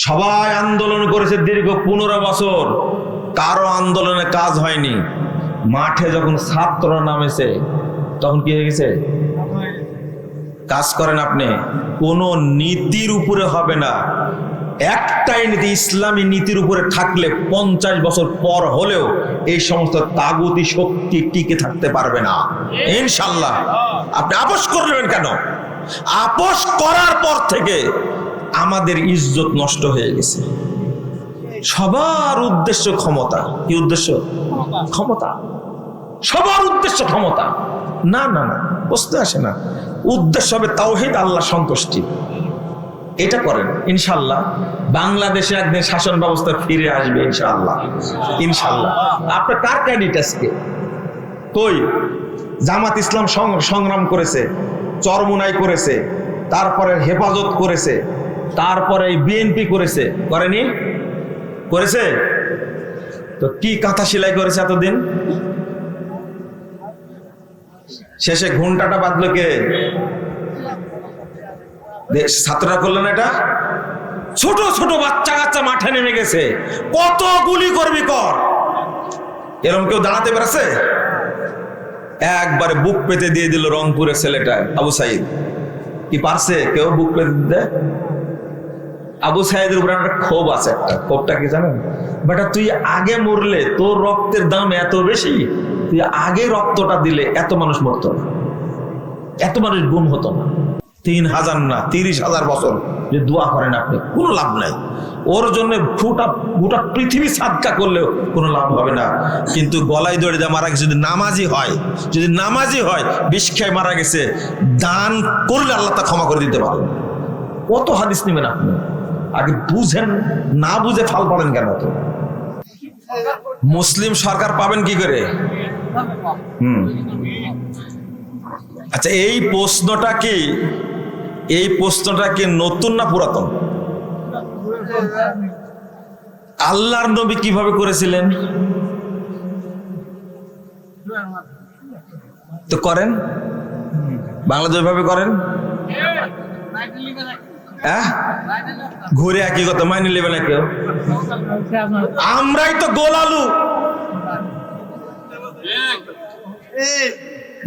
সবাই আন্দোলন করেছে দীর্ঘ 15 বছর, কারো আন্দোলনে কাজ হয়নি। মাঠে যখন ছাত্ররা নামেছে তখন কি হয়ে গেছে? কাজ করেন আপনি, কোন নীতির উপরে হবে না। একটাই নীতি, ইসলামী নীতির উপরে থাকলে 50 বছর পর হলেও এই সমস্ত তাগুতি শক্তি টিকে থাকতে পারবে না ইনশাআল্লাহ। আপনি আপোষ করলেন কেন? আপোষ করার পর থেকে আমাদের ইজ্জত নষ্ট হয়ে গেছে। সবার উদ্দেশ্য ক্ষমতা। কি উদ্দেশ্য? ক্ষমতা। সবার উদ্দেশ্য ক্ষমতা। না না না, বুঝতে আসে না। উদ্দেশ্য হবে তাওহীদ, আল্লাহ সন্তুষ্টি। এটা করেন ইনশাআল্লাহ। বাংলাদেশে একদিন শাসন ব্যবস্থা ফিরে আসবে ইনশাআল্লাহ। ইনশাআল্লাহ। আপনার কার ক্রেডিট আজকে? কই? জামাত ইসলাম সংগ্রাম করেছে, চরমুনাই করেছে, তারপরে হেফাজত করেছে, তারপরে বিএনপি করেছে, করেনি? করেছে তো কি কাঁথা সেলাই করেছে এতদিন? শেষে ঘুমটাটা বাঁধলো কে? ছাত্ররা করলেন এটা। ছোট ছোট বাচ্চা কাচ্চা মাঠে নেমে গেছে, কত গুলি করবি কর। এরকম কেউ দাঁড়াতে পেরেছে? একবারে বুক পেতে দিয়ে দিল রংপুরের ছেলেটা আবু সাইদ। কি পারছে কেউ বুক পেতে দিতে? আবু সাইদের উপরে একটা ক্ষোভ আছে। একটা ক্ষোভটা কি জানেন? বেটা তুই আগে মরলে তোর রক্তের দাম এত বেশি, তুই আগে রক্তটা দিলে এত মানুষ মরতো না, এত মানুষ গুম হতো না। 3000 না 30,000 বছর যে দোয়া করেন আপনি, কোনো লাভ নাই। ওর জন্য গোটা পৃথিবী সাদকা করলেও কোনো লাভ হবে না। কিন্তু গলায় দড়ি দিয়ে মারা গেছে, যদি নামাজি হয়, বিষ খেয়ে মারা গেছে, দান করলে আল্লাহ তা ক্ষমা করে দিতে পারেন। কত হাদিস নেবেন আপনি? আগে বুঝেন, না বুঝে ফাল পাবেন কেন? তো মুসলিম সরকার পাবেন কি করে? আচ্ছা, এই প্রশ্নটা কি নতুন না পুরাতন? আল্লাহর নবী কিভাবে করেছিলেন? তো করেন, বাংলাদেশ ভাবে করেন। ঘুরে একই কথা, মাইনে নেবে না কেউ। আমরাই তো গোলালু,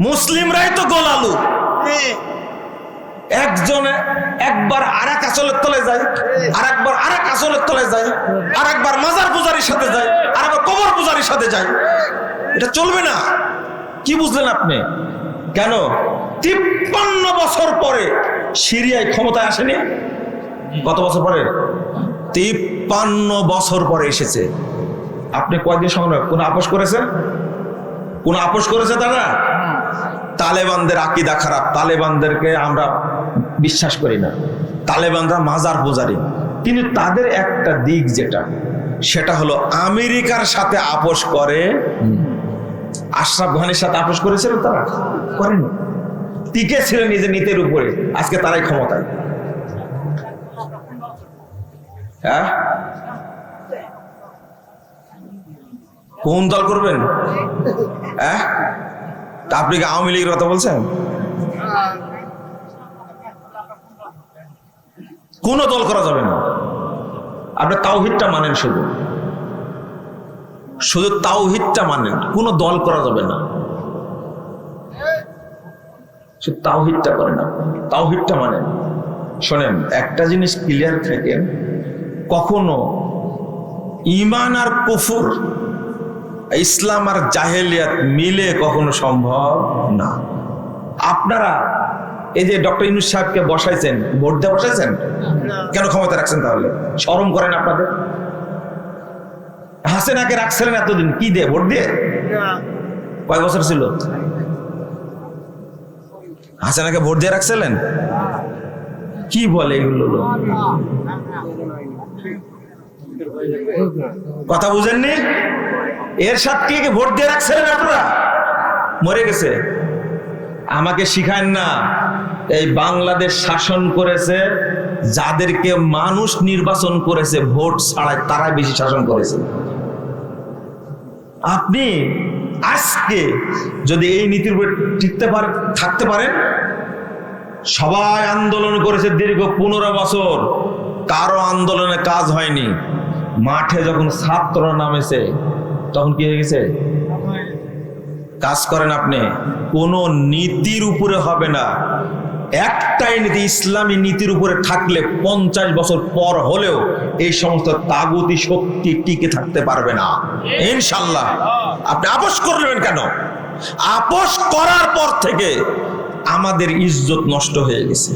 মুসলিমরাই তো গোলালু। একবার আরেক আসলের তলে যায়, আরেকবার আরেক আসলের তলে যায়, আরেকবার মাজার পূজারীর সাথে যায়, আরেকবার কবর পূজারীর সাথে যায়। এটা চলবে না। কি বুঝলেন আপনি? কেন 53 বছর পরে সিরিয়ায় ক্ষমতায় আসেনি? কত বছর পরে? 53 বছর পরে এসেছে। আপনি কয়েকদিন সংগ্রাম, কোন আপোষ করেছে? কোন আপোষ করেছে তারা? তালেবানদের আকীদা খারাপ, তালেবানদেরকে আমরা বিশ্বাস করি না, তালেবানরা মাজার পূজারী। কিন্তু তাদের একটা দিক সেটা হলো আমেরিকার সাথে আপোষ করে। আশরাফ ঘানির সাথে আপোষ করেছিল তারা? করেনি। টিকে ছিলেন নিজের নীতির উপরে। আজকে তারাই ক্ষমতায়। হ্যাঁ, কোন দল করবেন? হ্যাঁ, আপনি কি আওয়ামী লীগের কথা বলছেন? কোন দল করা যাবে না। আপনি তাওহীদটা মানেন, শুধু তাওহীদটা মানেন, কোন দল করা যাবে না। শুধু তাওহীদটা করেন, তাওহীদটা মানেন। শোনেন, একটা জিনিস ক্লিয়ার থাকেন, কখনো ঈমান আর কুফর, ইসলাম আর জাহেলিয়াত মিলে কখনো সম্ভব না। আপনারা এই যে ডক্টর ইউনূস সাহেবকে বসাইছেন, ভোট দিয়ে বসাইছেন, কেন ক্ষমতা রাখছেন? তাহলে শরম করেন আপনাদের? হাসিনাকে রাখছিলেন এতদিন কি দিয়ে? ভোট দিয়ে? কয় বছর ছিল? হাসিনাকে ভোট দিয়ে রাখছিলেন? কি বলে এগুলো? কথা বুঝেননি? এরশাদকে ভোট দিয়ে রাখছিলেন আপনারা? মরে গেছে। আমাকে শিখায় না। এই বাংলাদেশ শাসন করেছে যাদেরকে মানুষ নির্বাচন করেছে ভোট ছাড়াই, তারাই বেশি শাসন করেছে। আপনি আজকে যদি এই নীতির উপরে থাকতে পারেন, সবাই আন্দোলন করেছে দীর্ঘ 15 বছর, কারো আন্দোলনে কাজ হয়নি, মাঠে যখন ছাত্ররা নামেছে তখন কি হয়ে গেছে? কাজ করেন আপনি, কোন নীতির উপরে হবে না। একটাই নীতি, ইসলামী নীতির উপরে থাকলে 50 বছর পর হলেও এই সমস্ত তাগুতি শক্তি টিকে থাকতে পারবে না ইনশাআল্লাহ। আপনি আপোষ করলেন কেন? আপোষ করার পর থেকে আমাদের ইজ্জত নষ্ট হয়ে গেছে।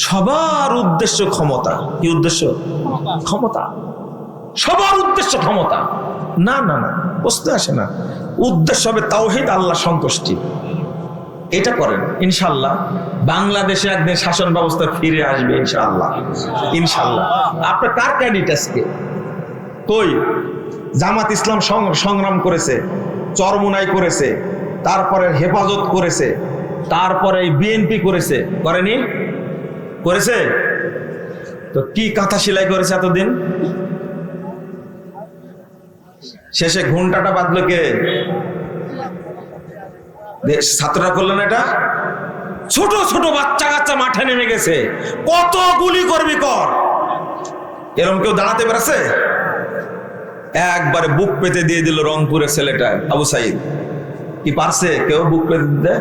সবার উদ্দেশ্য ক্ষমতা। কি উদ্দেশ্য? ক্ষমতা। সবার উদ্দেশ্য ক্ষমতা। না না না, বুঝতে আসে না। উদ্দেশ্য হবে তাওহীদ, আল্লাহ সন্তুষ্টি। এটা করেন ইনশাআল্লাহ। বাংলাদেশে একদিন শাসন ব্যবস্থা ফিরে আসবে ইনশাআল্লাহ। ইনশাআল্লাহ। আপনার কার ক্যান্ডিডেট আজকে কই? জামাত ইসলাম সংগ্রাম করেছে, চরমোনাই করেছে, তারপরে হেফাজত করেছে, তারপরে বিএনপি করেছে, করেনি? করেছে তো কি কাঁথা সেলাই করেছে এতদিন? শেষে ঘুমটাটা বাঁধলো কে? ছাত্ররা করলেন এটা। ছোট ছোট বাচ্চা কাচ্চা মাঠে নেমে গেছে, কত গুলি করবি কর। এরকম কেউ দাঁড়াতে পেরেছে? একবারে বুক পেতে দিয়ে দিল রংপুরের ছেলেটা আবু সাইদ। কি পারছে কেউ বুক পেতে দিতে?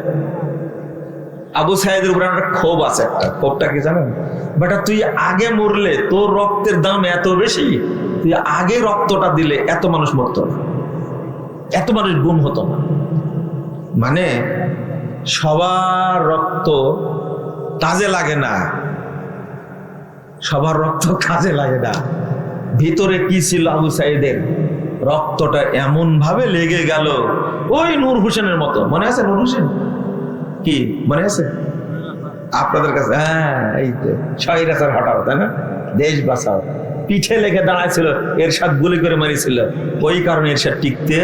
আবু সাইদের উপরে একটা ক্ষোভ আছে। একটা ক্ষোভটা কি জানেন? বেটা তুই আগে মরলে তোর রক্তের দাম এত বেশি, তুই আগে রক্তটা দিলে এত মানুষ মরতো না, এত মানুষ গুম হতো না। মানে সবার রক্ত কাজে লাগে না, সবার রক্ত কাজে লাগে না। ভিতরে কি ছিল আবু সাইদের? রক্তটা এমন ভাবে লেগে গেল, ওই নূর হোসেনের মতো। মনে আছে নূর হোসেন? কি মনে আছে আপনাদের কাছে? হ্যাঁ, এই তো স্বৈরাচার হটাও, তাই না? দেশ বাঁচাও। পিঠে লেগে দাঁড়াইছিল, এরশাদ গুলি করে মারিছিল, ওই কারণে এরশাদ টিকতে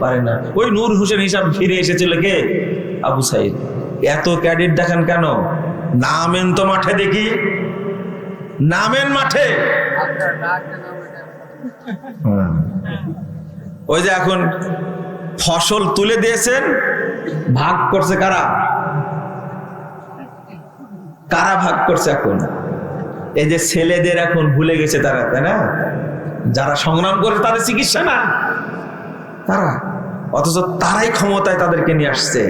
পারে না। ওই নূর হোসেন হিসাব ফিরে এসেছিল কে? আবু সাইদ। এত ক্যাডেট দেখেন কেন? নামেন তো মাঠে, দেখি নামেন মাঠে। ওই যে এখন ফসল তুলে দিয়েছেন, ভাগ করছে কারা? কারা ভাগ করছে এখন? এই যে ছেলেদের এখন ভুলে গেছে তারা, তাই না? যারা সংগ্রাম করে তাদের চিকিৎসা না তারা, অথচ তারাই ক্ষমতায় তাদেরকে নিয়ে আসছে।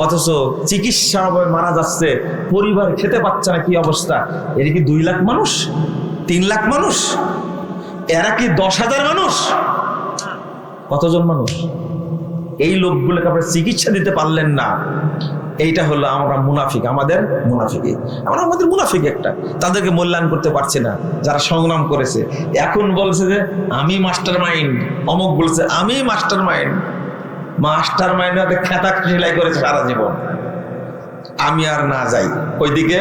অথচ চিকিৎসার অভাবে মারা যাচ্ছে, পরিবার খেতে পাচ্ছে না। কি অবস্থা? এরা কি 2 লাখ মানুষ, 3 লাখ মানুষ? এরা কি 10,000 মানুষ? কতজন মানুষ? এই লোকগুলোকে আপনারা চিকিৎসা দিতে পারলেন না। এইটা হলো আমরা মুনাফিক, আমাদের মুনাফিক একটা। তাদেরকে মূল্যায়ন করতে পারছে না যারা সংগ্রাম করেছে। এখন বলছে যে আমি মাস্টার মাইন্ড, অমুক বলছে আমি মাস্টার মাইন্ড। মাস্টার মাইন্ড হাতে খেতা সেলাই করেছে সারা জীবন। আমি আর না যাই ওইদিকে,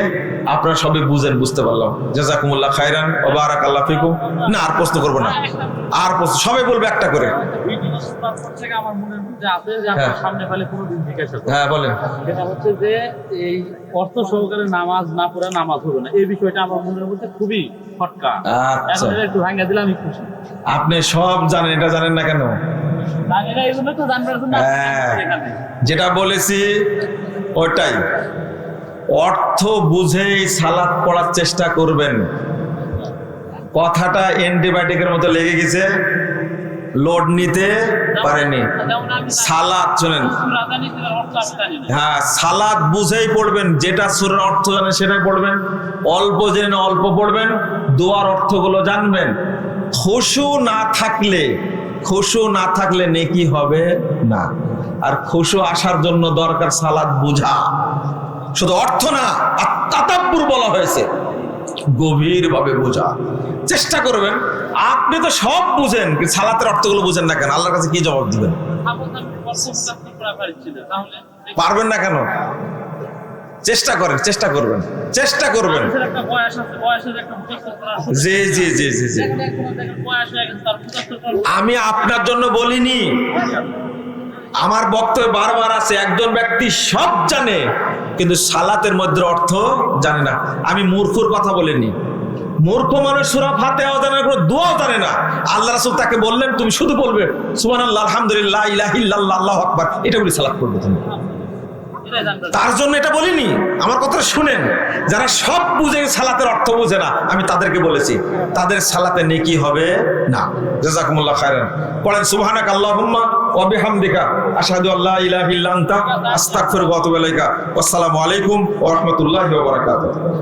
আপনারা সবাই বুঝেন, বুঝতে পারলাম। জাযাকুমুল্লাহ খায়রান ওয়া বারাকাল্লাহু ফিকুম। না আর প্রশ্ন করবো না, আর প্রশ্ন সবাই বলবে একটা করে। হ্যাঁ বলেন। সেটা হচ্ছে যে এই অর্থ সহকারে নামাজ না পড়ে নামাজ হবে না, এই বিষয়টা আমার মনের মধ্যে খুবই খটকা। আচ্ছা, এখন একটু ভাঙা দিলাম, আমি খুশি। আপনি সব জানেন, এটা জানেন না কেন? যেটা বলেছি ওটাই। অর্থ বুঝেই সালাত পড়ার চেষ্টা করবেন। কথাটা অ্যান্টিবায়োটিকের মতো লেগে গেছে, লোড নিতে পারেনি। সালাত শুনেন, হ্যাঁ সালাত বুঝেই পড়বেন। যেটা সূরার অর্থ জানেন সেটাই পড়বেন, অল্প জেনে অল্প পড়বেন, দোয়ার অর্থগুলো জানবেন। খুশু না থাকলে নেকি হবে না। আর খুশু আসার জন্য দরকার সালাত বুঝা, শুধু অর্থ না, তাতাব্বুর বলা হয়েছে, গভীর ভাবে বোঝা চেষ্টা করবেন। আপনি তো সব বুঝেন, সালাতের অর্থগুলো বুঝেন না কেন? আল্লাহর কাছে কি জবাব দিবেন? পারবেন না কেন? চেষ্টা করবেন। জি জি জি জি জি, আমি আপনার জন্য বলিনি। আমার বক্তব্য বারবার আছে, একজন ব্যক্তি সব জানে কিন্তু সালাতের মধ্যে অর্থ জানে না। আমি মূর্খর কথা বলিনি। মূর্খ মানুষ সূরা ফাতিহাও জানে না, কোনো দোয়াও জানে না। আল্লাহ রাসূল তাকে বললেন তুমি শুধু বলবে সুবহানাল্লাহ, আলহামদুলিল্লাহ, লা ইলাহা ইল্লাল্লাহ, আল্লাহু আকবার, এটা বলে সালাত করবে তুমি। এটাই জানতে চাই। তার জন্য এটা বলিনি, আমার কথাটা শুনেন। যারা সব বুঝে সালাতের অর্থ বুঝে না, আমি তাদেরকে বলেছি তাদের সালাতে নেকি হবে না। জাযাকুমুল্লাহ খায়রান। পড়েন সুবহানাকা আল্লাহুম্মা ওয়া বিহামদিকা আশহাদু আল্লা ইলাহা ইল্লা আনতা আস্তাগফিরুকা ওয়া আতুবু ইলাইকা। আসসালামু আলাইকুম ওয়া রাহমাতুল্লাহি ওয়া বারাকাতুহু।